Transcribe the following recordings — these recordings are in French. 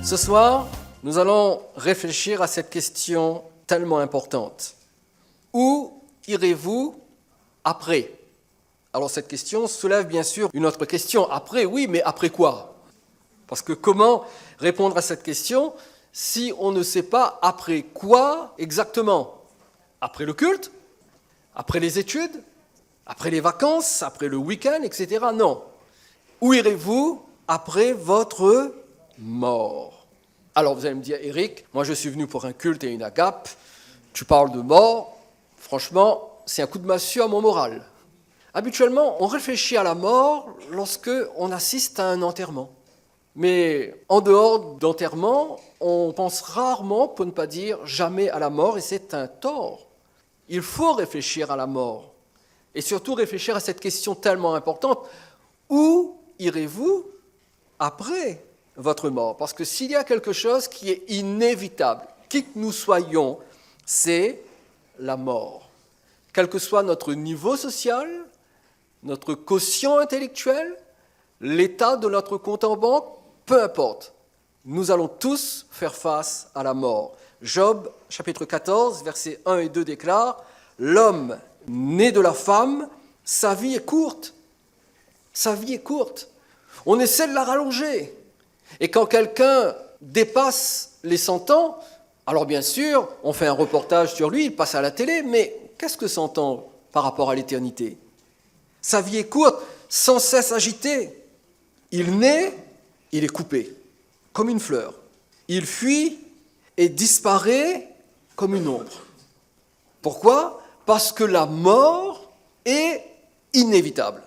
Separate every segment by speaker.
Speaker 1: Ce soir, nous allons réfléchir à cette question tellement importante. Où irez-vous après ? Alors cette question soulève bien sûr une autre question. Après, oui, mais après quoi ? Parce que comment répondre à cette question si on ne sait pas après quoi exactement ? Après le culte ? Après les études ? Après les vacances ? Après le week-end, etc. Non. Où irez-vous après votre mort ? Alors vous allez me dire, Eric, moi je suis venu pour un culte et une agape. Tu parles de mort. Franchement, c'est un coup de massue à mon moral. Habituellement, on réfléchit à la mort lorsque on assiste à un enterrement. Mais en dehors d'enterrement, on pense rarement, pour ne pas dire jamais, à la mort, et c'est un tort. Il faut réfléchir à la mort, et surtout réfléchir à cette question tellement importante. Où irez-vous après votre mort ? Parce que s'il y a quelque chose qui est inévitable, qui que nous soyons, c'est la mort. Quel que soit notre niveau social, notre quotient intellectuel, l'état de notre compte en banque, peu importe, nous allons tous faire face à la mort. Job, chapitre 14, versets 1 et 2 déclare « L'homme né de la femme, sa vie est courte. Sa vie est courte. On essaie de la rallonger. Et quand quelqu'un dépasse les 100 ans, alors bien sûr, on fait un reportage sur lui, il passe à la télé, mais qu'est-ce que 100 ans par rapport à l'éternité ? Sa vie est courte, sans cesse agitée. Il naît, il est coupé, comme une fleur. Il fuit et disparaît comme une ombre. Pourquoi ? Parce que la mort est inévitable.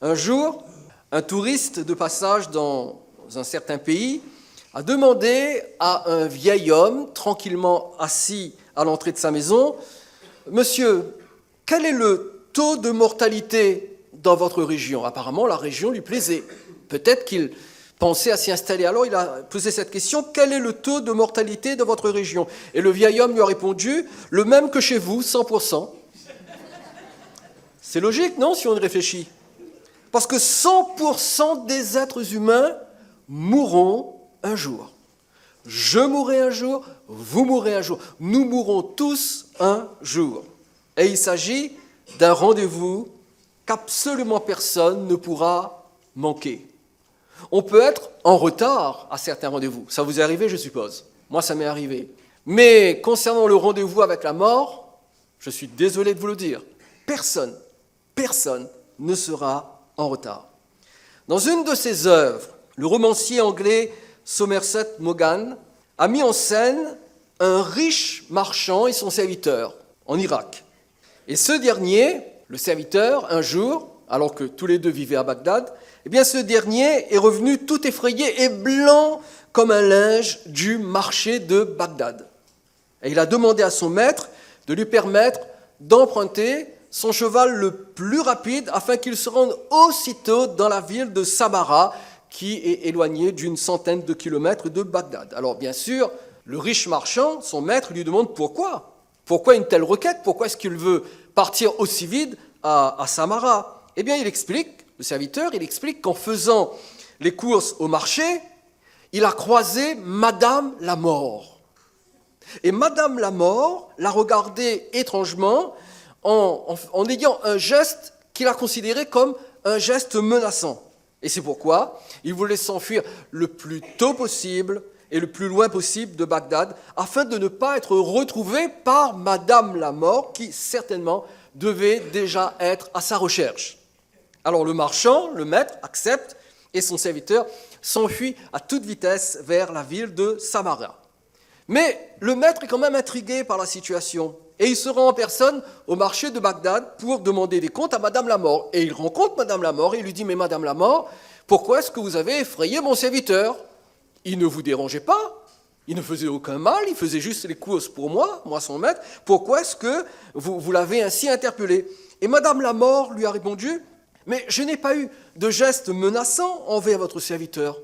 Speaker 1: Un jour, un touriste de passage dans un certain pays a demandé à un vieil homme, tranquillement assis à l'entrée de sa maison, « Monsieur, quel est le taux de mortalité dans votre région ?» Apparemment, la région lui plaisait. Peut-être qu'il pensait à s'y installer. Alors, il a posé cette question, « Quel est le taux de mortalité dans votre région ?» Et le vieil homme lui a répondu, « Le même que chez vous, 100%. » C'est logique, non, si on y réfléchit ? Parce que 100% des êtres humains mourront un jour. Je mourrai un jour, vous mourrez un jour. Nous mourrons tous un jour. Et il s'agit d'un rendez-vous qu'absolument personne ne pourra manquer. On peut être en retard à certains rendez-vous. Ça vous est arrivé, je suppose. Moi, ça m'est arrivé. Mais concernant le rendez-vous avec la mort, je suis désolé de vous le dire, personne ne sera en retard. Dans une de ses œuvres, le romancier anglais Somerset Maugham a mis en scène un riche marchand et son serviteur en Irak. Et ce dernier, le serviteur, un jour, alors que tous les deux vivaient à Bagdad, eh bien ce dernier est revenu tout effrayé et blanc comme un linge du marché de Bagdad. Et il a demandé à son maître de lui permettre d'emprunter son cheval le plus rapide afin qu'il se rende aussitôt dans la ville de Samarra, qui est éloignée d'une centaine de kilomètres de Bagdad. Alors bien sûr, le riche marchand, son maître, lui demande pourquoi. Pourquoi une telle requête ? Pourquoi est-ce qu'il veut partir aussi vite à Samarra ? Eh bien, il explique, le serviteur, il explique qu'en faisant les courses au marché, il a croisé Madame la Mort. Et Madame la Mort l'a regardé étrangement en ayant un geste qu'il a considéré comme un geste menaçant. Et c'est pourquoi il voulait s'enfuir le plus tôt possible et le plus loin possible de Bagdad, afin de ne pas être retrouvé par Madame la Mort, qui certainement devait déjà être à sa recherche. Alors le marchand, le maître, accepte, et son serviteur s'enfuit à toute vitesse vers la ville de Samarra. Mais le maître est quand même intrigué par la situation, et il se rend en personne au marché de Bagdad pour demander des comptes à Madame la Mort. Et il rencontre Madame la Mort et il lui dit « Mais Madame la Mort, pourquoi est-ce que vous avez effrayé mon serviteur ? Il ne vous dérangeait pas, il ne faisait aucun mal, il faisait juste les courses pour moi son maître. Pourquoi est-ce que vous l'avez ainsi interpellé ?» Et Madame la Mort lui a répondu « Mais je n'ai pas eu de geste menaçant envers votre serviteur.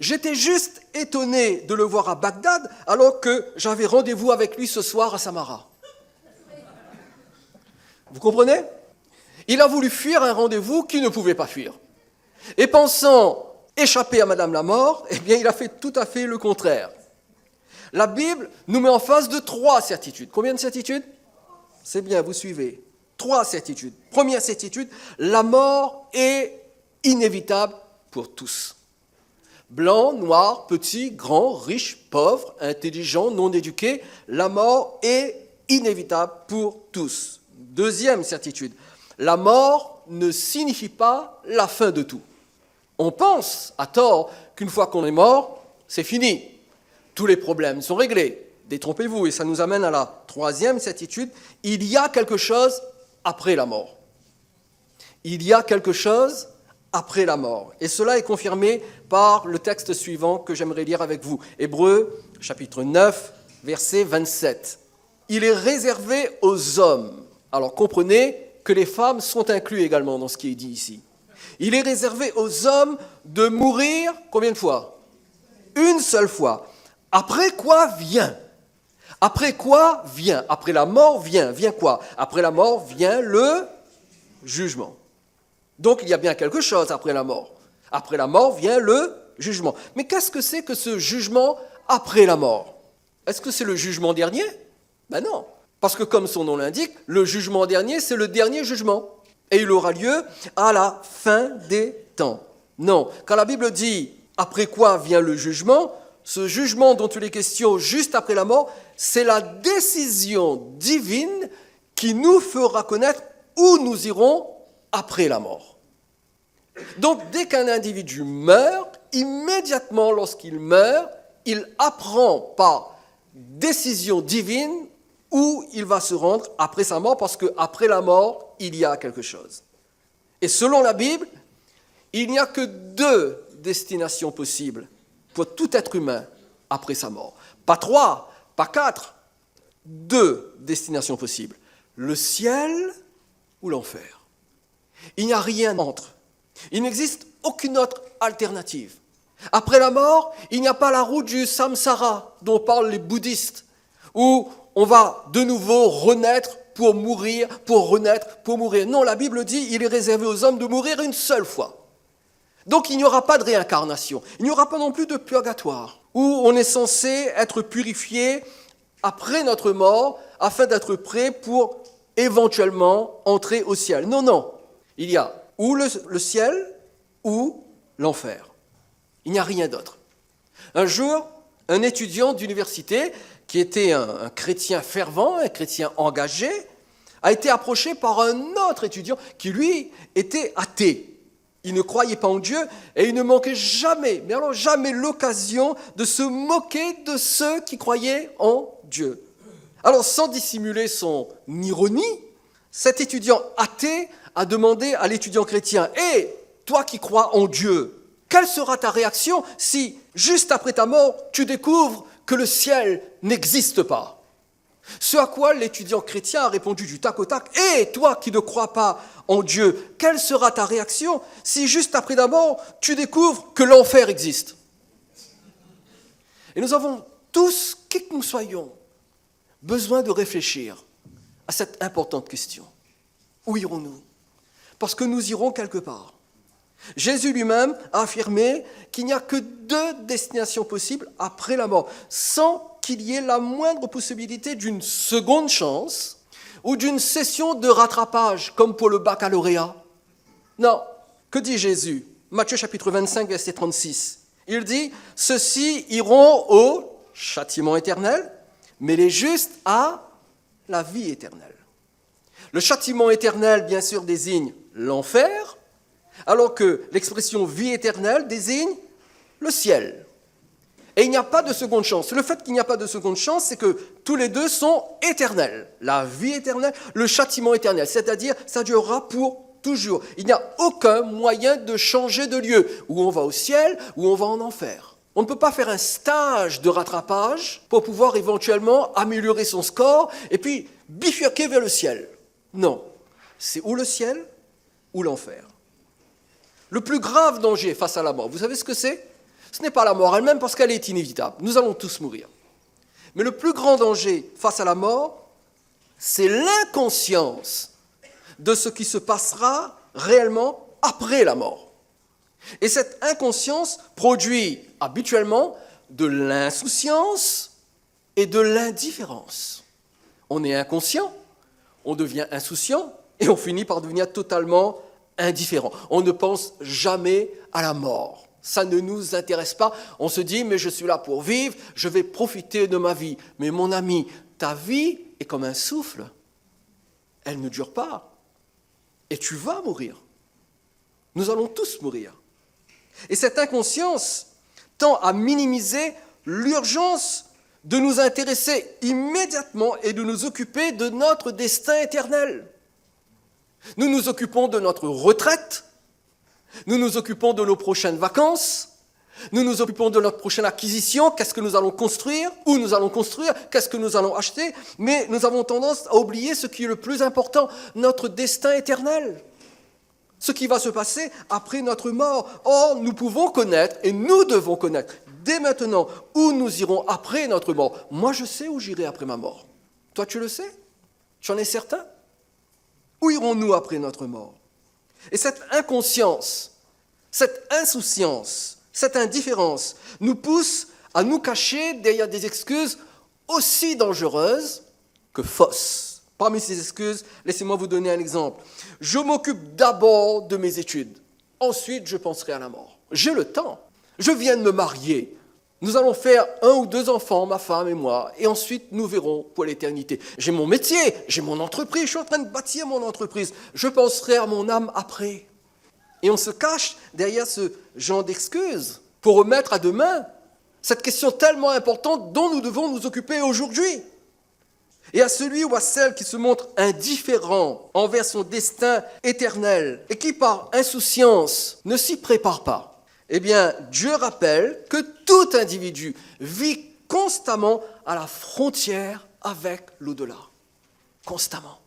Speaker 1: J'étais juste étonné de le voir à Bagdad alors que j'avais rendez-vous avec lui ce soir à Samarra. » Vous comprenez ? Il a voulu fuir un rendez-vous qu'il ne pouvait pas fuir. Et pensant échapper à Madame la mort, eh bien, il a fait tout à fait le contraire. La Bible nous met en face de 3 certitudes. Combien de certitudes? C'est bien, vous suivez. 3 certitudes. Première certitude, la mort est inévitable pour tous. Blanc, noir, petit, grand, riche, pauvre, intelligent, non éduqué, la mort est inévitable pour tous. Deuxième certitude, la mort ne signifie pas la fin de tout. On pense, à tort, qu'une fois qu'on est mort, c'est fini. Tous les problèmes sont réglés. Détrompez-vous, et ça nous amène à la 3e certitude, il y a quelque chose après la mort. Il y a quelque chose après la mort. Et cela est confirmé par le texte suivant que j'aimerais lire avec vous. Hébreux, chapitre 9, verset 27. Il est réservé aux hommes. Alors comprenez que les femmes sont incluses également dans ce qui est dit ici. Il est réservé aux hommes de mourir combien de fois? Une seule fois. Après quoi vient? Après quoi vient? Après la mort vient quoi? Après la mort vient le jugement. Donc il y a bien quelque chose après la mort. Après la mort vient le jugement. Mais qu'est-ce que c'est que ce jugement après la mort? Est-ce que c'est le jugement dernier? Ben non. Parce que comme son nom l'indique, le jugement dernier, c'est le dernier jugement. Et il aura lieu à la fin des temps. Non. Quand la Bible dit « après quoi vient le jugement », ce jugement dont il est question juste après la mort, c'est la décision divine qui nous fera connaître où nous irons après la mort. Donc, dès qu'un individu meurt, immédiatement lorsqu'il meurt, il apprend par décision divine où il va se rendre après sa mort, parce qu'après la mort, il y a quelque chose. Et selon la Bible, il n'y a que 2 destinations possibles pour tout être humain après sa mort. Pas 3, pas 4, 2 destinations possibles. Le ciel ou l'enfer. Il n'y a rien entre. Il n'existe aucune autre alternative. Après la mort, il n'y a pas la route du samsara dont parlent les bouddhistes, où on va de nouveau renaître pour mourir, pour renaître, pour mourir. Non, la Bible dit qu'il est réservé aux hommes de mourir une seule fois. Donc il n'y aura pas de réincarnation. Il n'y aura pas non plus de purgatoire, où on est censé être purifié après notre mort, afin d'être prêt pour éventuellement entrer au ciel. Non, non. Il y a ou le ciel ou l'enfer. Il n'y a rien d'autre. Un jour, un étudiant d'université, qui était un chrétien fervent, un chrétien engagé, a été approché par un autre étudiant qui, lui, était athée. Il ne croyait pas en Dieu et il ne manquait jamais, mais alors jamais l'occasion de se moquer de ceux qui croyaient en Dieu. Alors, sans dissimuler son ironie, cet étudiant athée a demandé à l'étudiant chrétien « Hé, toi qui crois en Dieu, quelle sera ta réaction si, juste après ta mort, tu découvres que le ciel n'existe pas ?» Ce à quoi l'étudiant chrétien a répondu du tac au tac « Hé, toi qui ne crois pas en Dieu, quelle sera ta réaction si, juste après ta mort, tu découvres que l'enfer existe ?» Et nous avons tous, qui que nous soyons, besoin de réfléchir à cette importante question. Où irons-nous? Parce que nous irons quelque part. Jésus lui-même a affirmé qu'il n'y a que 2 destinations possibles après la mort, sans qu'il y ait la moindre possibilité d'une seconde chance ou d'une session de rattrapage, comme pour le baccalauréat. Non. Que dit Jésus? Matthieu chapitre 25, verset 36. Il dit « Ceux-ci iront au châtiment éternel, mais les justes à la vie éternelle. » Le châtiment éternel, bien sûr, désigne l'enfer, alors que l'expression vie éternelle désigne le ciel. Et il n'y a pas de seconde chance. Le fait qu'il n'y a pas de seconde chance, c'est que tous les 2 sont éternels. La vie éternelle, le châtiment éternel, c'est-à-dire ça durera pour toujours. Il n'y a aucun moyen de changer de lieu, où on va au ciel, ou on va en enfer. On ne peut pas faire un stage de rattrapage pour pouvoir éventuellement améliorer son score et puis bifurquer vers le ciel. Non, c'est ou le ciel ou l'enfer. Le plus grave danger face à la mort, vous savez ce que c'est? Ce n'est pas la mort elle-même parce qu'elle est inévitable. Nous allons tous mourir. Mais le plus grand danger face à la mort, c'est l'inconscience de ce qui se passera réellement après la mort. Et cette inconscience produit habituellement de l'insouciance et de l'indifférence. On est inconscient, on devient insouciant et on finit par devenir totalement indifférent. On ne pense jamais à la mort. Ça ne nous intéresse pas. On se dit, mais je suis là pour vivre, je vais profiter de ma vie. Mais mon ami, ta vie est comme un souffle. Elle ne dure pas. Et tu vas mourir. Nous allons tous mourir. Et cette inconscience tend à minimiser l'urgence de nous intéresser immédiatement et de nous occuper de notre destin éternel. Nous nous occupons de notre retraite, nous nous occupons de nos prochaines vacances, nous nous occupons de notre prochaine acquisition, qu'est-ce que nous allons construire, où nous allons construire, qu'est-ce que nous allons acheter, mais nous avons tendance à oublier ce qui est le plus important, notre destin éternel. Ce qui va se passer après notre mort. Or, nous pouvons connaître, et nous devons connaître, dès maintenant, où nous irons après notre mort. Moi, je sais où j'irai après ma mort. Toi, tu le sais? Tu en es certain? Où irons-nous après notre mort? Et cette inconscience, cette insouciance, cette indifférence nous pousse à nous cacher derrière des excuses aussi dangereuses que fausses. Parmi ces excuses, laissez-moi vous donner un exemple. Je m'occupe d'abord de mes études. Ensuite, je penserai à la mort. J'ai le temps. Je viens de me marier. Nous allons faire 1 ou 2 enfants, ma femme et moi, et ensuite nous verrons pour l'éternité. J'ai mon métier, j'ai mon entreprise, je suis en train de bâtir mon entreprise. Je penserai à mon âme après. Et on se cache derrière ce genre d'excuses pour remettre à demain cette question tellement importante dont nous devons nous occuper aujourd'hui. Et à celui ou à celle qui se montre indifférent envers son destin éternel et qui par insouciance ne s'y prépare pas, eh bien, Dieu rappelle que tout individu vit constamment à la frontière avec l'au-delà. Constamment.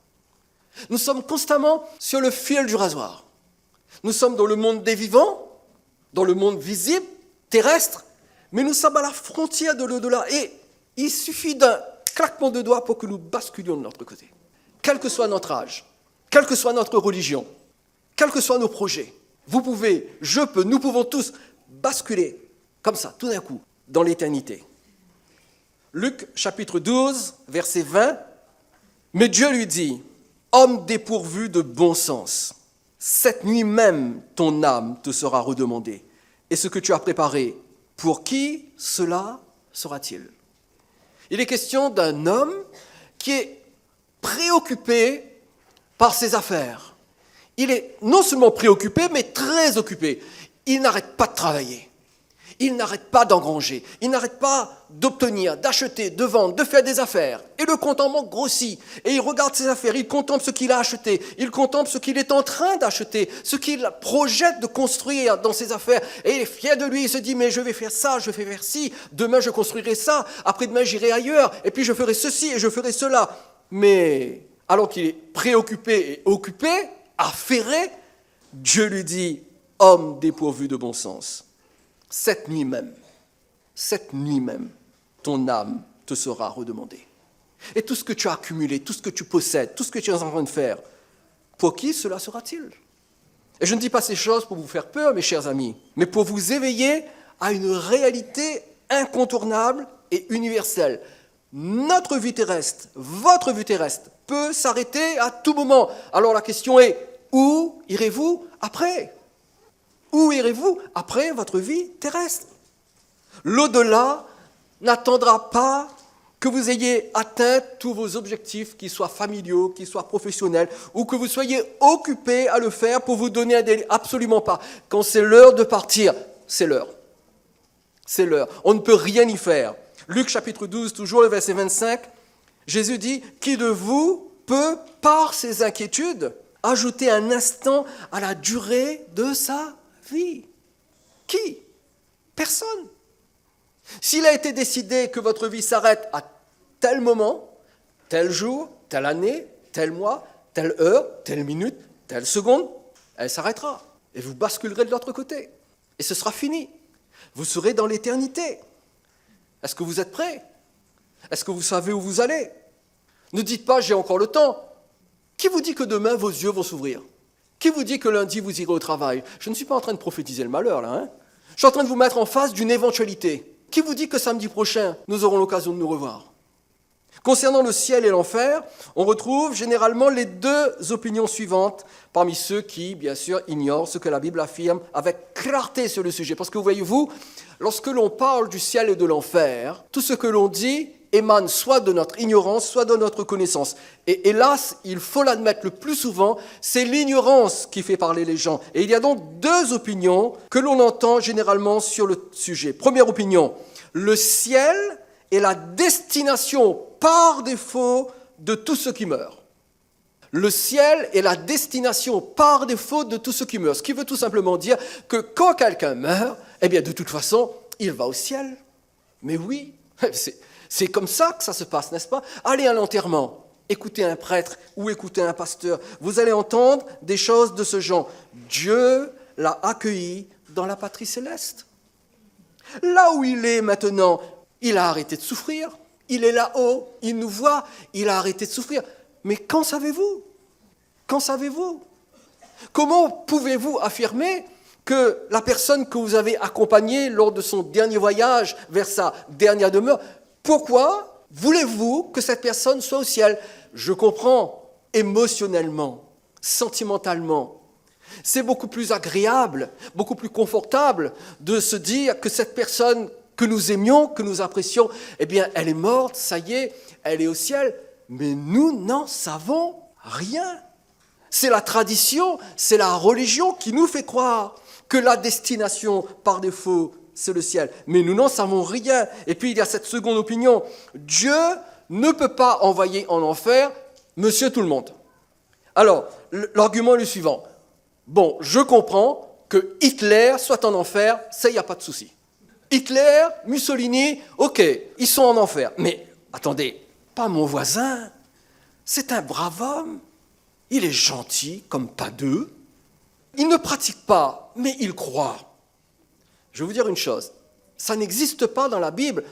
Speaker 1: Nous sommes constamment sur le fil du rasoir. Nous sommes dans le monde des vivants, dans le monde visible, terrestre, mais nous sommes à la frontière de l'au-delà. Et il suffit d'un claquement de doigts pour que nous basculions de notre côté. Quel que soit notre âge, quelle que soit notre religion, quels que soient nos projets, vous pouvez, je peux, nous pouvons tous basculer, comme ça, tout d'un coup, dans l'éternité. Luc, chapitre 12, verset 20, « Mais Dieu lui dit, « Homme dépourvu de bon sens, cette nuit même ton âme te sera redemandée, et ce que tu as préparé, pour qui cela sera-t-il » Il est question d'un homme qui est préoccupé par ses affaires. Il est non seulement préoccupé, mais très occupé. Il n'arrête pas de travailler. Il n'arrête pas d'engranger. Il n'arrête pas d'obtenir, d'acheter, de vendre, de faire des affaires. Et le compte en banque grossit. Et il regarde ses affaires, il contemple ce qu'il a acheté. Il contemple ce qu'il est en train d'acheter, ce qu'il projette de construire dans ses affaires. Et il est fier de lui, il se dit, mais je vais faire ça, je vais faire ci. Demain, je construirai ça. Après-demain, j'irai ailleurs. Et puis, je ferai ceci et je ferai cela. Mais alors qu'il est préoccupé et occupé, affairé, Dieu lui dit, homme dépourvu de bon sens, cette nuit même, ton âme te sera redemandée. Et tout ce que tu as accumulé, tout ce que tu possèdes, tout ce que tu es en train de faire, pour qui cela sera-t-il? Et je ne dis pas ces choses pour vous faire peur, mes chers amis, mais pour vous éveiller à une réalité incontournable et universelle. Notre vie terrestre, votre vie terrestre, peut s'arrêter à tout moment. Alors la question est, où irez-vous après? Où irez-vous après votre vie terrestre? L'au-delà n'attendra pas que vous ayez atteint tous vos objectifs, qu'ils soient familiaux, qu'ils soient professionnels, ou que vous soyez occupé à le faire pour vous donner un délai. Absolument pas. Quand c'est l'heure de partir, c'est l'heure. C'est l'heure. On ne peut rien y faire. Luc chapitre 12, toujours le verset 25, Jésus dit, « Qui de vous peut, par ses inquiétudes, ajouter un instant à la durée de sa vie ?» Qui? Personne. S'il a été décidé que votre vie s'arrête à tel moment, tel jour, telle année, tel mois, telle heure, telle minute, telle seconde, elle s'arrêtera. Et vous basculerez de l'autre côté. Et ce sera fini. Vous serez dans l'éternité. Est-ce que vous êtes prêts? Est-ce que vous savez où vous allez? Ne dites pas « j'ai encore le temps ». Qui vous dit que demain vos yeux vont s'ouvrir? Qui vous dit que lundi, vous irez au travail? Je ne suis pas en train de prophétiser le malheur, là. Je suis en train de vous mettre en face d'une éventualité. Qui vous dit que samedi prochain, nous aurons l'occasion de nous revoir? Concernant le ciel et l'enfer, on retrouve généralement les deux opinions suivantes parmi ceux qui, bien sûr, ignorent ce que la Bible affirme avec clarté sur le sujet. Parce que voyez-vous, lorsque l'on parle du ciel et de l'enfer, tout ce que l'on dit émane soit de notre ignorance, soit de notre connaissance. Et hélas, il faut l'admettre le plus souvent, c'est l'ignorance qui fait parler les gens. Et il y a donc deux opinions que l'on entend généralement sur le sujet. Première opinion, le ciel est la destination par défaut de tous ceux qui meurent. Le ciel est la destination par défaut de tous ceux qui meurent. Ce qui veut tout simplement dire que quand quelqu'un meurt, eh bien de toute façon, il va au ciel. Mais oui, c'est comme ça que ça se passe, n'est-ce pas? Allez à l'enterrement, écoutez un prêtre ou écoutez un pasteur. Vous allez entendre des choses de ce genre. Dieu l'a accueilli dans la patrie céleste. Là où il est maintenant, il a arrêté de souffrir. Il est là-haut, il nous voit, il a arrêté de souffrir. Mais qu'en savez-vous? Qu'en savez-vous? Comment pouvez-vous affirmer que la personne que vous avez accompagnée lors de son dernier voyage vers sa dernière demeure, pourquoi voulez-vous que cette personne soit au ciel? Je comprends émotionnellement, sentimentalement. C'est beaucoup plus agréable, beaucoup plus confortable de se dire que cette personne que nous aimions, que nous apprécions, eh bien, elle est morte, ça y est, elle est au ciel, mais nous n'en savons rien. C'est la tradition, c'est la religion qui nous fait croire que la destination, par défaut, c'est le ciel. Mais nous n'en savons rien. Et puis, il y a cette seconde opinion. Dieu ne peut pas envoyer en enfer monsieur tout le monde. Alors, l'argument est le suivant. Bon, je comprends que Hitler soit en enfer, ça, il n'y a pas de souci. Hitler, Mussolini, ok, ils sont en enfer. Mais attendez, pas mon voisin. C'est un brave homme. Il est gentil comme pas deux. Il ne pratique pas, mais il croit. Je vais vous dire une chose. Ça n'existe pas dans la Bible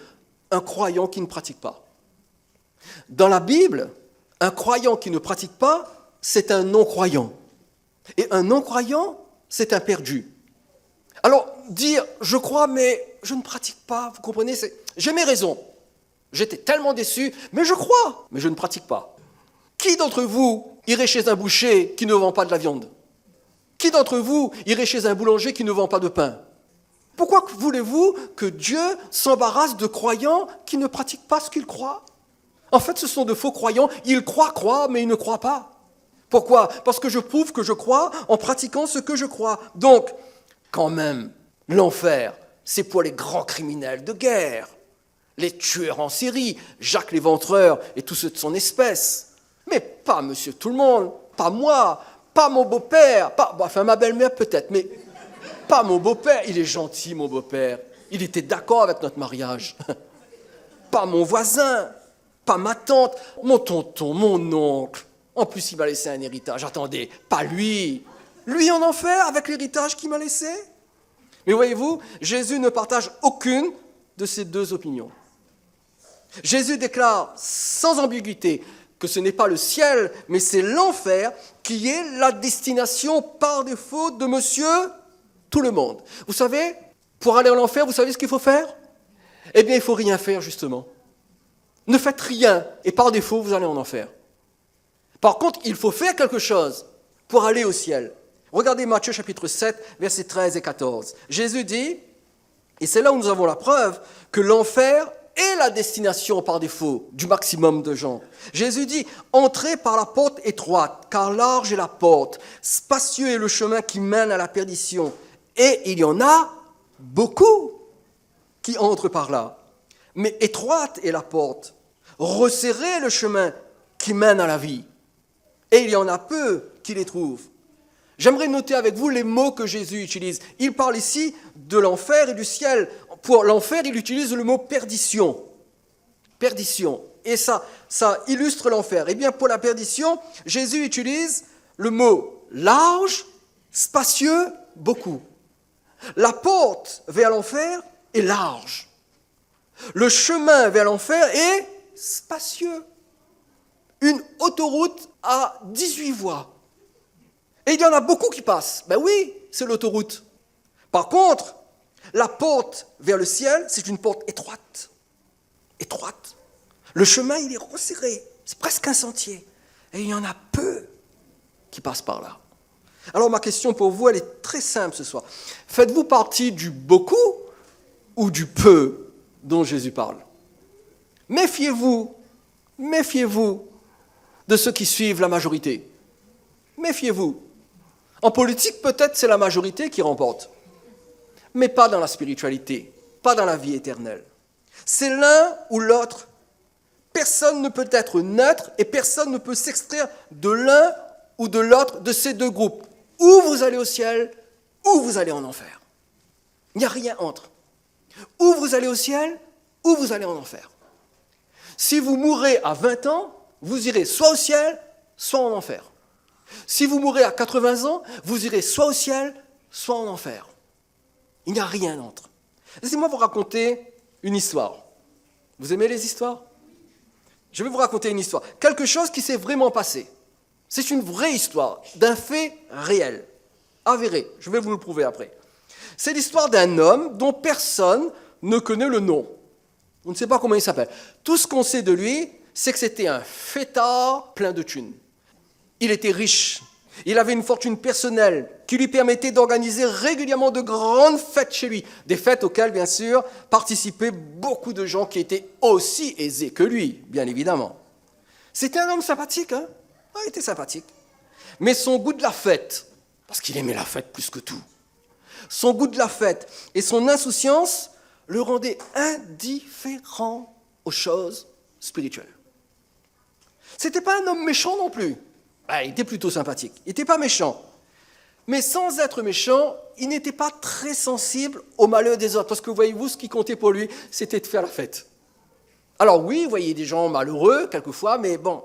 Speaker 1: un croyant qui ne pratique pas. Dans la Bible, un croyant qui ne pratique pas, c'est un non-croyant. Et un non-croyant, c'est un perdu. Alors, dire « je crois, mais je ne pratique pas », vous comprenez, j'ai mes raisons. J'étais tellement déçu, mais je crois, mais je ne pratique pas. Qui d'entre vous irait chez un boucher qui ne vend pas de la viande? Qui d'entre vous irait chez un boulanger qui ne vend pas de pain? Pourquoi voulez-vous que Dieu s'embarrasse de croyants qui ne pratiquent pas ce qu'ils croient? En fait, ce sont de faux croyants. Ils croient, mais ils ne croient pas. Pourquoi? Parce que je prouve que je crois en pratiquant ce que je crois. Donc, quand même, l'enfer, c'est pour les grands criminels de guerre, les tueurs en série, Jacques l'Éventreur et tous ceux de son espèce. Mais pas monsieur tout le monde, pas moi, pas mon beau-père, enfin ma belle-mère peut-être, mais pas mon beau-père. Il est gentil, mon beau-père. Il était d'accord avec notre mariage. Pas mon voisin, pas ma tante, mon tonton, mon oncle. En plus, il m'a laissé un héritage. Attendez, pas lui. Lui en enfer avec l'héritage qu'il m'a laissé? Mais voyez-vous, Jésus ne partage aucune de ces deux opinions. Jésus déclare sans ambiguïté que ce n'est pas le ciel, mais c'est l'enfer qui est la destination par défaut de monsieur tout le monde. Vous savez, pour aller en enfer, vous savez ce qu'il faut faire? Eh bien, il ne faut rien faire, justement. Ne faites rien, et par défaut, vous allez en enfer. Par contre, il faut faire quelque chose pour aller au ciel. Regardez Matthieu chapitre 7, versets 13 et 14. Jésus dit, et c'est là où nous avons la preuve, que l'enfer est la destination par défaut du maximum de gens. Jésus dit, entrez par la porte étroite, car large est la porte, spacieux est le chemin qui mène à la perdition, et il y en a beaucoup qui entrent par là. Mais étroite est la porte, resserré est le chemin qui mène à la vie, et il y en a peu qui les trouvent. J'aimerais noter avec vous les mots que Jésus utilise. Il parle ici de l'enfer et du ciel. Pour l'enfer, il utilise le mot perdition. Perdition. Et ça illustre l'enfer. Eh bien, pour la perdition, Jésus utilise le mot large, spacieux, beaucoup. La porte vers l'enfer est large. Le chemin vers l'enfer est spacieux. Une autoroute à 18 voies. Et il y en a beaucoup qui passent. Ben oui, c'est l'autoroute. Par contre, la porte vers le ciel, c'est une porte étroite. Étroite. Le chemin, il est resserré. C'est presque un sentier. Et il y en a peu qui passent par là. Alors ma question pour vous, elle est très simple ce soir. Faites-vous partie du beaucoup ou du peu dont Jésus parle? Méfiez-vous de ceux qui suivent la majorité. Méfiez-vous. En politique, peut-être c'est la majorité qui remporte, mais pas dans la spiritualité, pas dans la vie éternelle. C'est l'un ou l'autre. Personne ne peut être neutre et personne ne peut s'extraire de l'un ou de l'autre de ces deux groupes. Ou vous allez au ciel, ou vous allez en enfer. Il n'y a rien entre. Ou vous allez au ciel, ou vous allez en enfer. Si vous mourrez à 20 ans, vous irez soit au ciel, soit en enfer. Si vous mourrez à 80 ans, vous irez soit au ciel, soit en enfer. Il n'y a rien entre. Laissez-moi vous raconter une histoire. Vous aimez les histoires? Je vais vous raconter une histoire. Quelque chose qui s'est vraiment passé. C'est une vraie histoire, d'un fait réel, avéré. Je vais vous le prouver après. C'est l'histoire d'un homme dont personne ne connaît le nom. On ne sait pas comment il s'appelle. Tout ce qu'on sait de lui, c'est que c'était un fêtard plein de thunes. Il était riche. Il avait une fortune personnelle qui lui permettait d'organiser régulièrement de grandes fêtes chez lui. Des fêtes auxquelles, bien sûr, participaient beaucoup de gens qui étaient aussi aisés que lui, bien évidemment. C'était un homme sympathique, hein? Ah, il était sympathique. Mais son goût de la fête, parce qu'il aimait la fête plus que tout, son goût de la fête et son insouciance le rendaient indifférent aux choses spirituelles. C'était pas un homme méchant non plus. Il était plutôt sympathique. Il n'était pas méchant. Mais sans être méchant, il n'était pas très sensible au malheur des autres. Parce que voyez-vous, ce qui comptait pour lui, c'était de faire la fête. Alors oui, vous voyez des gens malheureux, quelquefois, mais bon,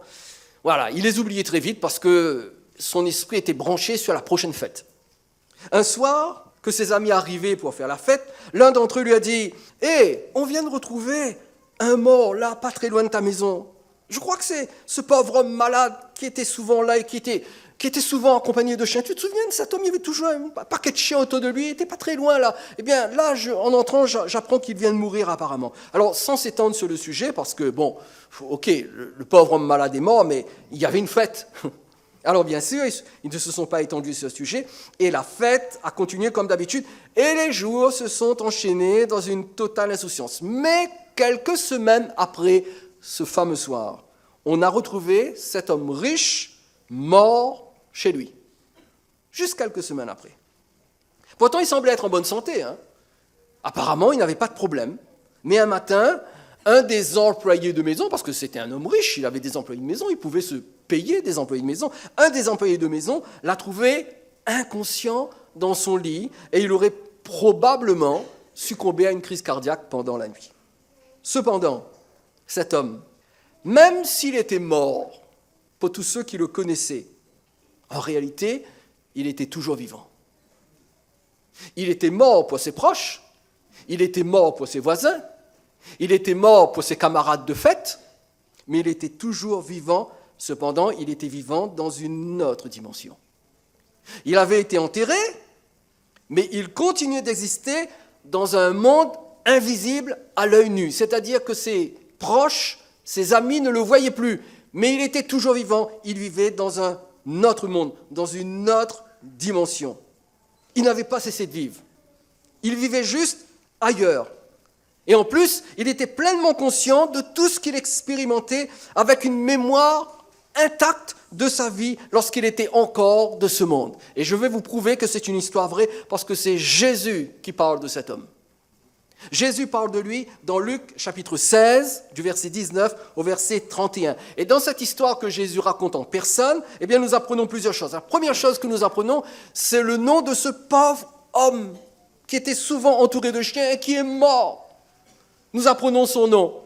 Speaker 1: voilà, il les oubliait très vite parce que son esprit était branché sur la prochaine fête. Un soir, que ses amis arrivaient pour faire la fête, l'un d'entre eux lui a dit « Hé, on vient de retrouver un mort là, pas très loin de ta maison. Je crois que c'est ce pauvre homme malade qui était souvent là et qui était souvent accompagné de chiens. Tu te souviens de cet homme? Il y avait toujours un paquet de chiens autour de lui, il n'était pas très loin là. Eh bien là, en entrant, j'apprends qu'il vient de mourir apparemment. » Alors sans s'étendre sur le sujet, parce que bon, ok, le pauvre homme malade est mort, mais il y avait une fête. Alors bien sûr, ils ne se sont pas étendus sur ce sujet, et la fête a continué comme d'habitude, et les jours se sont enchaînés dans une totale insouciance. Mais quelques semaines après ce fameux soir, on a retrouvé cet homme riche, mort chez lui. Juste quelques semaines après. Pourtant, il semblait être en bonne santé. Apparemment, il n'avait pas de problème. Mais un matin, un des employés de maison, parce que c'était un homme riche, il avait des employés de maison, il pouvait se payer des employés de maison, un des employés de maison l'a trouvé inconscient dans son lit et il aurait probablement succombé à une crise cardiaque pendant la nuit. Cependant, cet homme, même s'il était mort, pour tous ceux qui le connaissaient, en réalité, il était toujours vivant. Il était mort pour ses proches, il était mort pour ses voisins, il était mort pour ses camarades de fête, mais il était toujours vivant. Cependant, il était vivant dans une autre dimension. Il avait été enterré, mais il continuait d'exister dans un monde invisible à l'œil nu. C'est-à-dire que ses proches, ses amis ne le voyaient plus, mais il était toujours vivant. Il vivait dans un autre monde, dans une autre dimension. Il n'avait pas cessé de vivre. Il vivait juste ailleurs. Et en plus, il était pleinement conscient de tout ce qu'il expérimentait avec une mémoire intacte de sa vie lorsqu'il était encore de ce monde. Et je vais vous prouver que c'est une histoire vraie parce que c'est Jésus qui parle de cet homme. Jésus parle de lui dans Luc chapitre 16, du verset 19 au verset 31. Et dans cette histoire que Jésus raconte en personne, eh bien, nous apprenons plusieurs choses. La première chose que nous apprenons, c'est le nom de ce pauvre homme qui était souvent entouré de chiens et qui est mort. Nous apprenons son nom.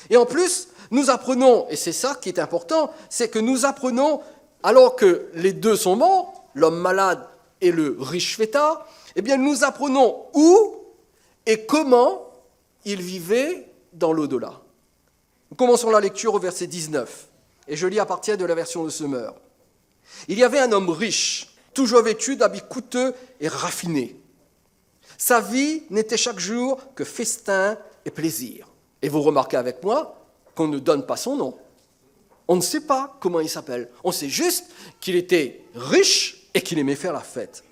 Speaker 1: Et en plus, nous apprenons, et c'est ça qui est important, c'est que nous apprenons, alors que les deux sont morts, l'homme malade et le riche fêtard, eh bien nous apprenons où et comment il vivait dans l'au-delà. Nous commençons la lecture au verset 19, et je lis à partir de la version de Semeur. Il y avait un homme riche toujours vêtu d'habits coûteux et raffinés. Sa vie n'était chaque jour que festin et plaisir. Et vous remarquez avec moi qu'on ne donne pas son nom. On ne sait pas comment il s'appelle. On sait juste qu'il était riche et qu'il aimait faire la fête.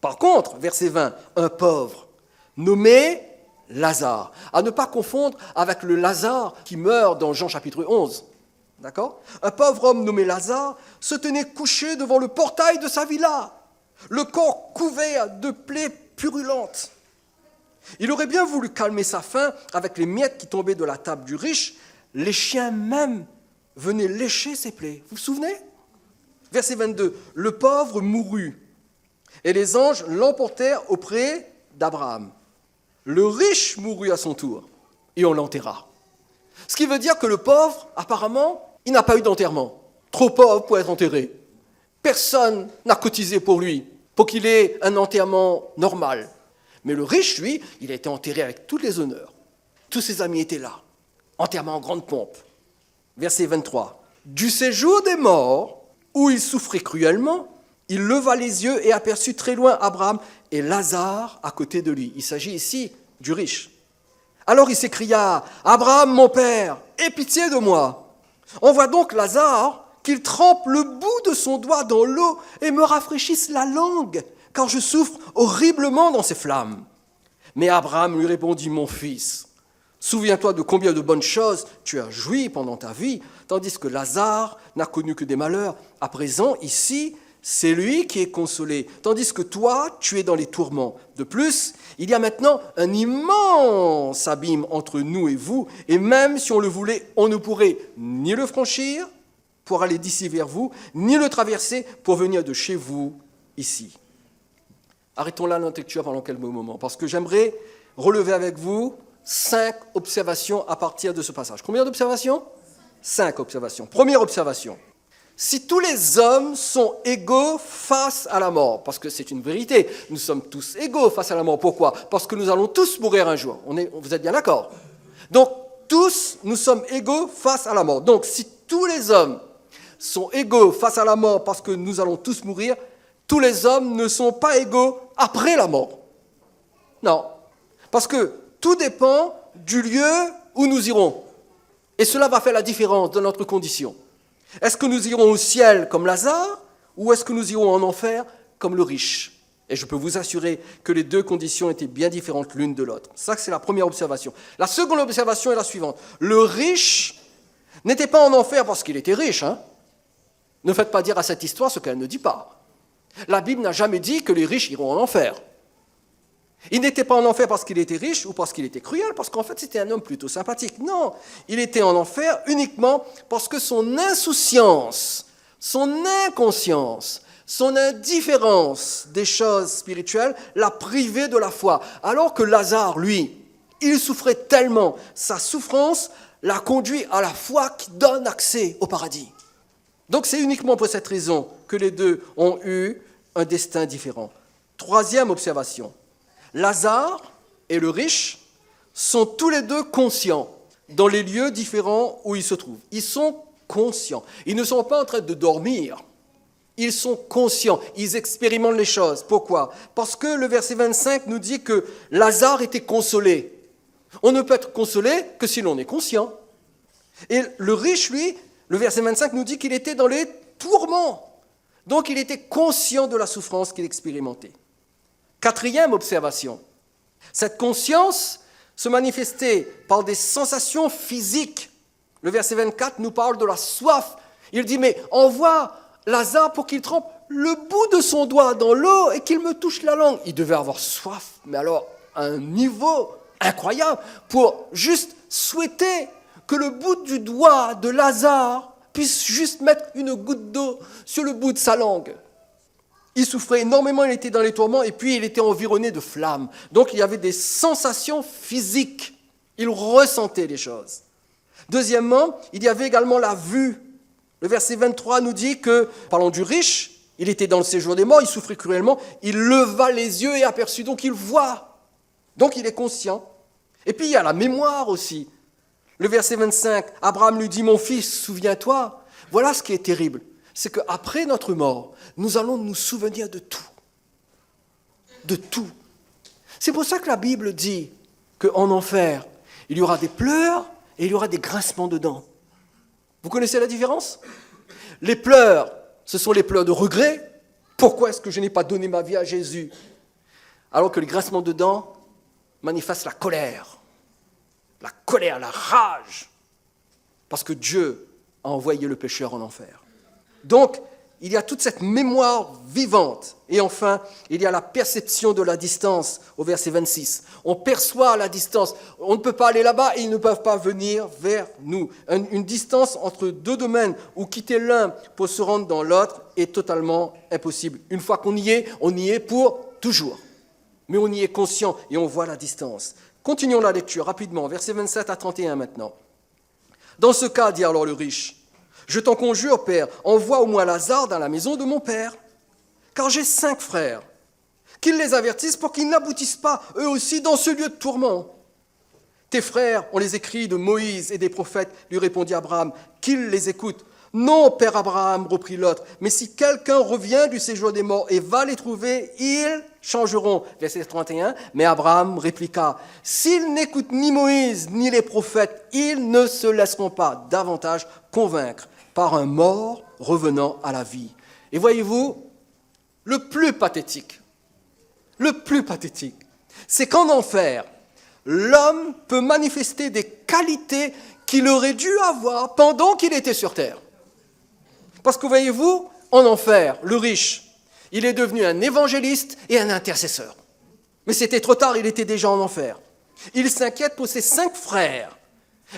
Speaker 1: Par contre, verset 20, un pauvre nommé Lazare. À ne pas confondre avec le Lazare qui meurt dans Jean chapitre 11. D'accord ? Un pauvre homme nommé Lazare se tenait couché devant le portail de sa villa, le corps couvert de plaies purulentes. Il aurait bien voulu calmer sa faim avec les miettes qui tombaient de la table du riche. Les chiens même venaient lécher ses plaies. Vous vous souvenez ? Verset 22. Le pauvre mourut et les anges l'emportèrent auprès d'Abraham. Le riche mourut à son tour et on l'enterra. Ce qui veut dire que le pauvre, apparemment, il n'a pas eu d'enterrement. Trop pauvre pour être enterré. Personne n'a cotisé pour lui, pour qu'il ait un enterrement normal. Mais le riche, lui, il a été enterré avec tous les honneurs. Tous ses amis étaient là. Enterrement en grande pompe. Verset 23. Du séjour des morts, où il souffrait cruellement, il leva les yeux et aperçut très loin Abraham et Lazare à côté de lui. Il s'agit ici du riche. Alors il s'écria, « Abraham, mon père, aie pitié de moi. On voit donc Lazare qu'il trempe le bout de son doigt dans l'eau et me rafraîchisse la langue, car je souffre horriblement dans ces flammes. » Mais Abraham lui répondit, « Mon fils, souviens-toi de combien de bonnes choses tu as joui pendant ta vie, tandis que Lazare n'a connu que des malheurs. À présent, ici, c'est lui qui est consolé, tandis que toi, tu es dans les tourments. De plus, il y a maintenant un immense abîme entre nous et vous, et même si on le voulait, on ne pourrait ni le franchir pour aller d'ici vers vous, ni le traverser pour venir de chez vous ici. » Arrêtons là notre lecture pendant quelques moments, parce que j'aimerais relever avec vous 5 observations à partir de ce passage. Combien d'observations ? 5 observations. Première observation. Si tous les hommes sont égaux face à la mort, parce que c'est une vérité, nous sommes tous égaux face à la mort. Pourquoi ? Parce que nous allons tous mourir un jour. Vous êtes bien d'accord ? Donc, tous, nous sommes égaux face à la mort. Donc, si tous les hommes sont égaux face à la mort parce que nous allons tous mourir, tous les hommes ne sont pas égaux après la mort. Non. Parce que tout dépend du lieu où nous irons. Et cela va faire la différence de notre condition. Est-ce que nous irons au ciel comme Lazare ou est-ce que nous irons en enfer comme le riche ? Et je peux vous assurer que les deux conditions étaient bien différentes l'une de l'autre. Ça, c'est la première observation. La seconde observation est la suivante. Le riche n'était pas en enfer parce qu'il était riche. Ne faites pas dire à cette histoire ce qu'elle ne dit pas. La Bible n'a jamais dit que les riches iront en enfer. Il n'était pas en enfer parce qu'il était riche ou parce qu'il était cruel, parce qu'en fait c'était un homme plutôt sympathique. Non, il était en enfer uniquement parce que son insouciance, son inconscience, son indifférence des choses spirituelles l'a privé de la foi. Alors que Lazare, lui, il souffrait tellement, sa souffrance l'a conduit à la foi qui donne accès au paradis. Donc c'est uniquement pour cette raison que les deux ont eu un destin différent. Troisième observation. Lazare et le riche sont tous les deux conscients dans les lieux différents où ils se trouvent. Ils sont conscients. Ils ne sont pas en train de dormir. Ils sont conscients. Ils expérimentent les choses. Pourquoi ? Parce que le verset 25 nous dit que Lazare était consolé. On ne peut être consolé que si l'on est conscient. Et le riche, lui, le verset 25 nous dit qu'il était dans les tourments. Donc il était conscient de la souffrance qu'il expérimentait. Quatrième observation, cette conscience se manifestait par des sensations physiques. Le verset 24 nous parle de la soif. Il dit, mais envoie Lazare pour qu'il trempe le bout de son doigt dans l'eau et qu'il me touche la langue. Il devait avoir soif, mais alors à un niveau incroyable, pour juste souhaiter que le bout du doigt de Lazare puisse juste mettre une goutte d'eau sur le bout de sa langue. Il souffrait énormément, il était dans les tourments et puis il était environné de flammes. Donc il y avait des sensations physiques. Il ressentait les choses. Deuxièmement, il y avait également la vue. Le verset 23 nous dit que, parlant du riche, il était dans le séjour des morts, il souffrait cruellement, il leva les yeux et aperçut, donc il voit. Donc il est conscient. Et puis il y a la mémoire aussi. Le verset 25, Abraham lui dit, « Mon fils, souviens-toi ». Voilà ce qui est terrible. c'est qu'après notre mort, nous allons nous souvenir de tout. De tout. C'est pour ça que la Bible dit qu'en enfer, il y aura des pleurs et il y aura des grincements de dents. Vous connaissez la différence? Les pleurs, ce sont les pleurs de regret. Pourquoi est-ce que je n'ai pas donné ma vie à Jésus? Alors que les grincements de dents manifestent la colère, la rage, parce que Dieu a envoyé le pécheur en enfer. Donc, il y a toute cette mémoire vivante. Et enfin, il y a la perception de la distance au verset 26. On perçoit la distance. On ne peut pas aller là-bas et ils ne peuvent pas venir vers nous. Une distance entre deux domaines où quitter l'un pour se rendre dans l'autre est totalement impossible. Une fois qu'on y est pour toujours. Mais on y est conscient et on voit la distance. Continuons la lecture rapidement, versets 27 à 31 maintenant. Dans ce cas, dit alors le riche, je t'en conjure, Père, envoie au moins Lazare dans la maison de mon Père, car j'ai 5 frères, qu'ils les avertissent pour qu'ils n'aboutissent pas, eux aussi, dans ce lieu de tourment. Tes frères ont les écrits de Moïse et des prophètes, lui répondit Abraham, qu'ils les écoutent. Non, Père Abraham, reprit l'autre, mais si quelqu'un revient du séjour des morts et va les trouver, ils changeront. Verset 31, mais Abraham répliqua, s'ils n'écoutent ni Moïse ni les prophètes, ils ne se laisseront pas davantage convaincre par un mort revenant à la vie. Et voyez-vous, le plus pathétique, c'est qu'en enfer, l'homme peut manifester des qualités qu'il aurait dû avoir pendant qu'il était sur terre. Parce que voyez-vous, en enfer, le riche, il est devenu un évangéliste et un intercesseur. Mais c'était trop tard, il était déjà en enfer. Il s'inquiète pour ses 5 frères.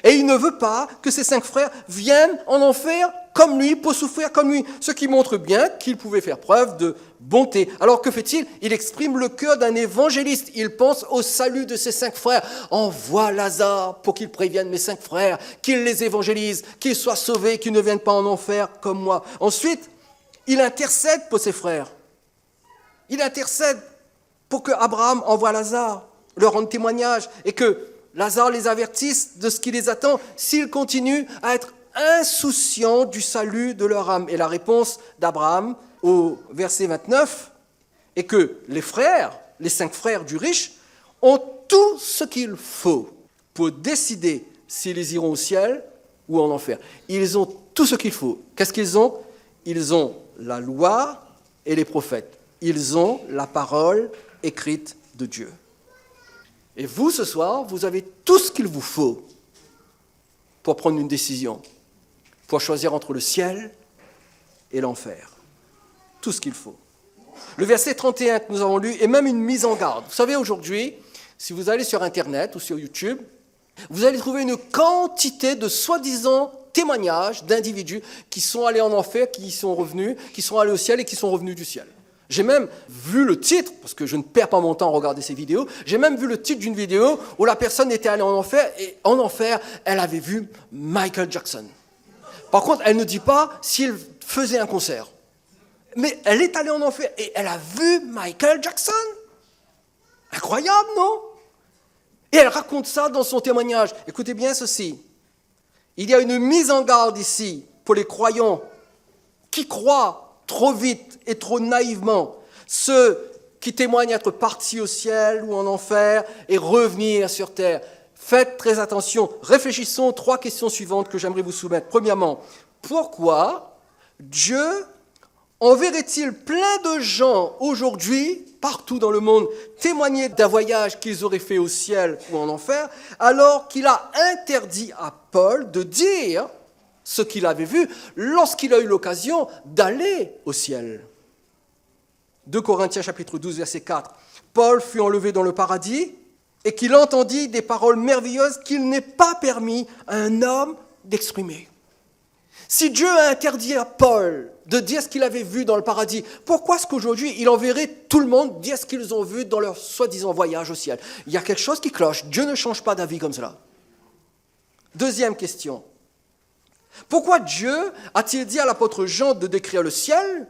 Speaker 1: Et il ne veut pas que ses 5 frères viennent en enfer comme lui, pour souffrir comme lui. Ce qui montre bien qu'il pouvait faire preuve de bonté. Alors que fait-il? Il exprime le cœur d'un évangéliste. Il pense au salut de ses 5 frères. Envoie Lazare pour qu'il prévienne mes 5 frères, qu'il les évangélise, qu'ils soient sauvés, qu'ils ne viennent pas en enfer comme moi. Ensuite, il intercède pour ses frères. Il intercède pour que Abraham envoie Lazare, leur rende témoignage et que Lazare les avertisse de ce qui les attend s'ils continuent à être insouciants du salut de leur âme. Et la réponse d'Abraham au verset 29 est que les frères, les 5 frères du riche, ont tout ce qu'il faut pour décider s'ils iront au ciel ou en enfer. Ils ont tout ce qu'il faut. Qu'est-ce qu'ils ont? Ils ont la loi et les prophètes. Ils ont la parole écrite de Dieu. Et vous, ce soir, vous avez tout ce qu'il vous faut pour prendre une décision, pour choisir entre le ciel et l'enfer. Tout ce qu'il faut. Le verset 31 que nous avons lu est même une mise en garde. Vous savez, aujourd'hui, si vous allez sur Internet ou sur YouTube, vous allez trouver une quantité de soi-disant témoignages d'individus qui sont allés en enfer, qui y sont revenus, qui sont allés au ciel et qui sont revenus du ciel. J'ai même vu le titre, parce que je ne perds pas mon temps à regarder ces vidéos, j'ai même vu le titre d'une vidéo où la personne était allée en enfer, et en enfer, elle avait vu Michael Jackson. Par contre, elle ne dit pas s'il faisait un concert. Mais elle est allée en enfer, et elle a vu Michael Jackson. Incroyable, non? Et elle raconte ça dans son témoignage. Écoutez bien ceci. Il y a une mise en garde ici pour les croyants qui croient trop vite et trop naïvement, ceux qui témoignent être partis au ciel ou en enfer et revenir sur terre. Faites très attention. Réfléchissons aux 3 questions suivantes que j'aimerais vous soumettre. Premièrement, pourquoi Dieu enverrait-il plein de gens aujourd'hui, partout dans le monde, témoigner d'un voyage qu'ils auraient fait au ciel ou en enfer, alors qu'il a interdit à Paul de dire ce qu'il avait vu lorsqu'il a eu l'occasion d'aller au ciel. 2 Corinthiens chapitre 12, verset 4. Paul fut enlevé dans le paradis et qu'il entendit des paroles merveilleuses qu'il n'est pas permis à un homme d'exprimer. Si Dieu a interdit à Paul de dire ce qu'il avait vu dans le paradis, pourquoi est-ce qu'aujourd'hui il enverrait tout le monde dire ce qu'ils ont vu dans leur soi-disant voyage au ciel? Il y a quelque chose qui cloche. Dieu ne change pas d'avis comme cela. Deuxième question. Pourquoi Dieu a-t-il dit à l'apôtre Jean de décrire le ciel?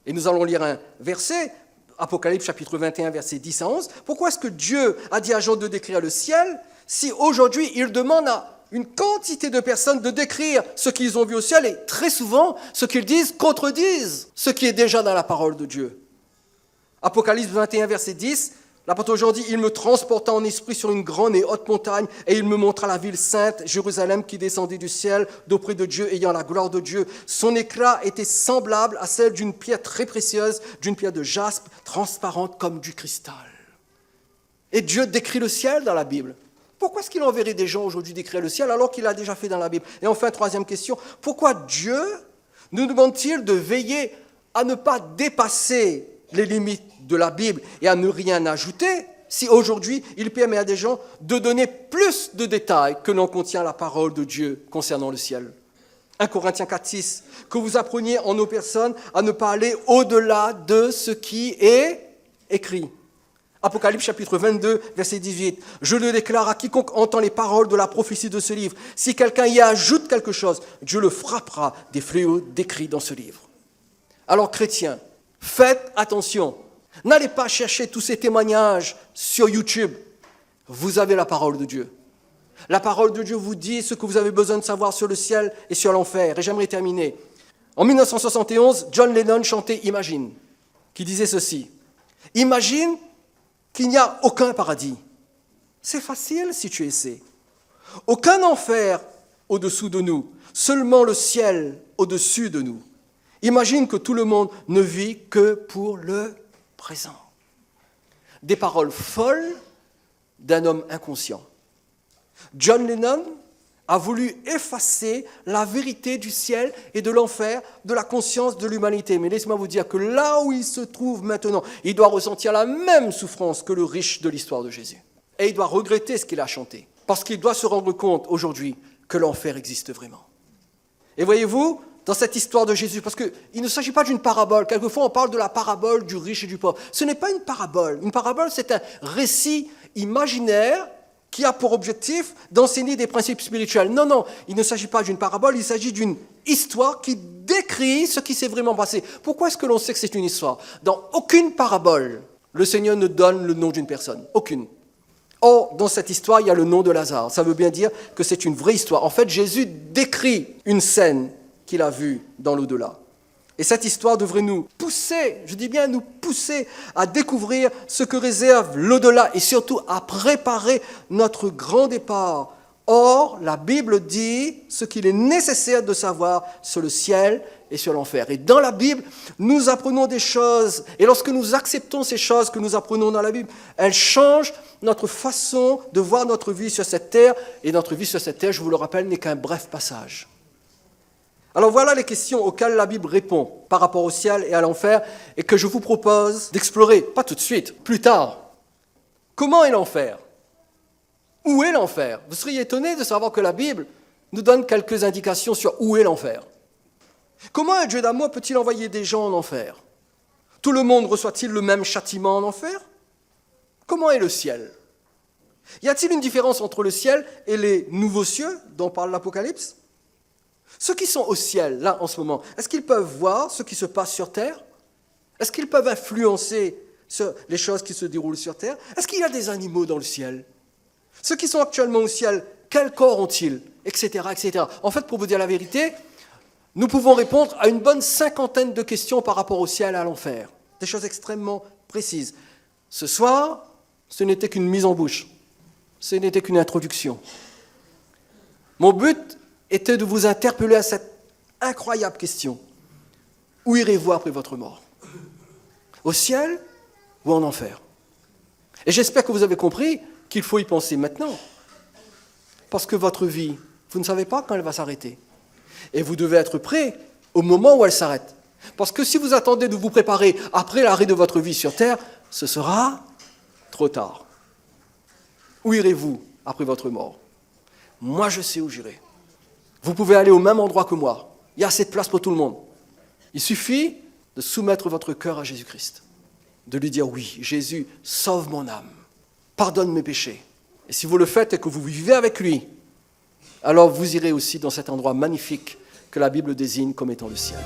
Speaker 1: Et nous allons lire un verset, Apocalypse chapitre 21, versets 10 à 11. Pourquoi est-ce que Dieu a dit à Jean de décrire le ciel si aujourd'hui il demande à une quantité de personnes de décrire ce qu'ils ont vu au ciel et très souvent, ce qu'ils disent contredisent ce qui est déjà dans la parole de Dieu. Apocalypse 21, verset 10, l'apôtre Jean dit « Il me transporta en esprit sur une grande et haute montagne et il me montra la ville sainte, Jérusalem, qui descendait du ciel d'auprès de Dieu, ayant la gloire de Dieu. Son éclat était semblable à celle d'une pierre très précieuse, d'une pierre de jaspe, transparente comme du cristal. » Et Dieu décrit le ciel dans la Bible. Pourquoi est-ce qu'il enverrait des gens aujourd'hui décrire le ciel alors qu'il l'a déjà fait dans la Bible? Et enfin, troisième question, pourquoi Dieu nous demande-t-il de veiller à ne pas dépasser les limites de la Bible et à ne rien ajouter si aujourd'hui il permet à des gens de donner plus de détails que n'en contient la parole de Dieu concernant le ciel? 1 Corinthiens 4,6, que vous appreniez en nos personnes à ne pas aller au-delà de ce qui est écrit. Apocalypse chapitre 22, verset 18. Je le déclare à quiconque entend les paroles de la prophétie de ce livre. Si quelqu'un y ajoute quelque chose, Dieu le frappera des fléaux décrits dans ce livre. Alors, chrétiens, faites attention. N'allez pas chercher tous ces témoignages sur YouTube. Vous avez la parole de Dieu. La parole de Dieu vous dit ce que vous avez besoin de savoir sur le ciel et sur l'enfer. Et j'aimerais terminer. En 1971, John Lennon chantait « Imagine », qui disait ceci. « Imagine qu'il n'y a aucun paradis. C'est facile si tu essaies. Aucun enfer au-dessous de nous, seulement le ciel au-dessus de nous. Imagine que tout le monde ne vit que pour le présent. » Des paroles folles d'un homme inconscient. John Lennon a voulu effacer la vérité du ciel et de l'enfer de la conscience de l'humanité. Mais laissez-moi vous dire que là où il se trouve maintenant, il doit ressentir la même souffrance que le riche de l'histoire de Jésus. Et il doit regretter ce qu'il a chanté, parce qu'il doit se rendre compte aujourd'hui que l'enfer existe vraiment. Et voyez-vous, dans cette histoire de Jésus, parce qu'il ne s'agit pas d'une parabole, quelquefois on parle de la parabole du riche et du pauvre. Ce n'est pas une parabole. Une parabole, c'est un récit imaginaire qui a pour objectif d'enseigner des principes spirituels. Non, non, il ne s'agit pas d'une parabole, il s'agit d'une histoire qui décrit ce qui s'est vraiment passé. Pourquoi est-ce que l'on sait que c'est une histoire? Dans aucune parabole, le Seigneur ne donne le nom d'une personne. Aucune. Or, dans cette histoire, il y a le nom de Lazare. Ça veut bien dire que c'est une vraie histoire. En fait, Jésus décrit une scène qu'il a vue dans l'au-delà. Et cette histoire devrait nous pousser, je dis bien nous pousser à découvrir ce que réserve l'au-delà et surtout à préparer notre grand départ. Or, la Bible dit ce qu'il est nécessaire de savoir sur le ciel et sur l'enfer. Et dans la Bible, nous apprenons des choses. Et lorsque nous acceptons ces choses que nous apprenons dans la Bible, elles changent notre façon de voir notre vie sur cette terre. Et notre vie sur cette terre, je vous le rappelle, n'est qu'un bref passage. Alors voilà les questions auxquelles la Bible répond par rapport au ciel et à l'enfer et que je vous propose d'explorer, pas tout de suite, plus tard. Comment est l'enfer? Où est l'enfer? Vous seriez étonné de savoir que la Bible nous donne quelques indications sur où est l'enfer. Comment un Dieu d'amour peut-il envoyer des gens en enfer? Tout le monde reçoit-il le même châtiment en enfer? Comment est le ciel? Y a-t-il une différence entre le ciel et les nouveaux cieux dont parle l'Apocalypse? Ceux qui sont au ciel, là, en ce moment, est-ce qu'ils peuvent voir ce qui se passe sur terre? Est-ce qu'ils peuvent influencer les choses qui se déroulent sur terre? Est-ce qu'il y a des animaux dans le ciel? Ceux qui sont actuellement au ciel, quel corps ont-ils? Etc., etc. En fait, pour vous dire la vérité, nous pouvons répondre à une bonne 50aine de questions par rapport au ciel et à l'enfer. Des choses extrêmement précises. Ce soir, ce n'était qu'une mise en bouche. Ce n'était qu'une introduction. Mon but était de vous interpeller à cette incroyable question. Où irez-vous après votre mort? Au ciel ou en enfer? Et j'espère que vous avez compris qu'il faut y penser maintenant. Parce que votre vie, vous ne savez pas quand elle va s'arrêter. Et vous devez être prêt au moment où elle s'arrête. Parce que si vous attendez de vous préparer après l'arrêt de votre vie sur terre, ce sera trop tard. Où irez-vous après votre mort? Moi, je sais où j'irai. Vous pouvez aller au même endroit que moi. Il y a assez de place pour tout le monde. Il suffit de soumettre votre cœur à Jésus-Christ. De lui dire, oui, Jésus, sauve mon âme. Pardonne mes péchés. Et si vous le faites et que vous vivez avec lui, alors vous irez aussi dans cet endroit magnifique que la Bible désigne comme étant le ciel.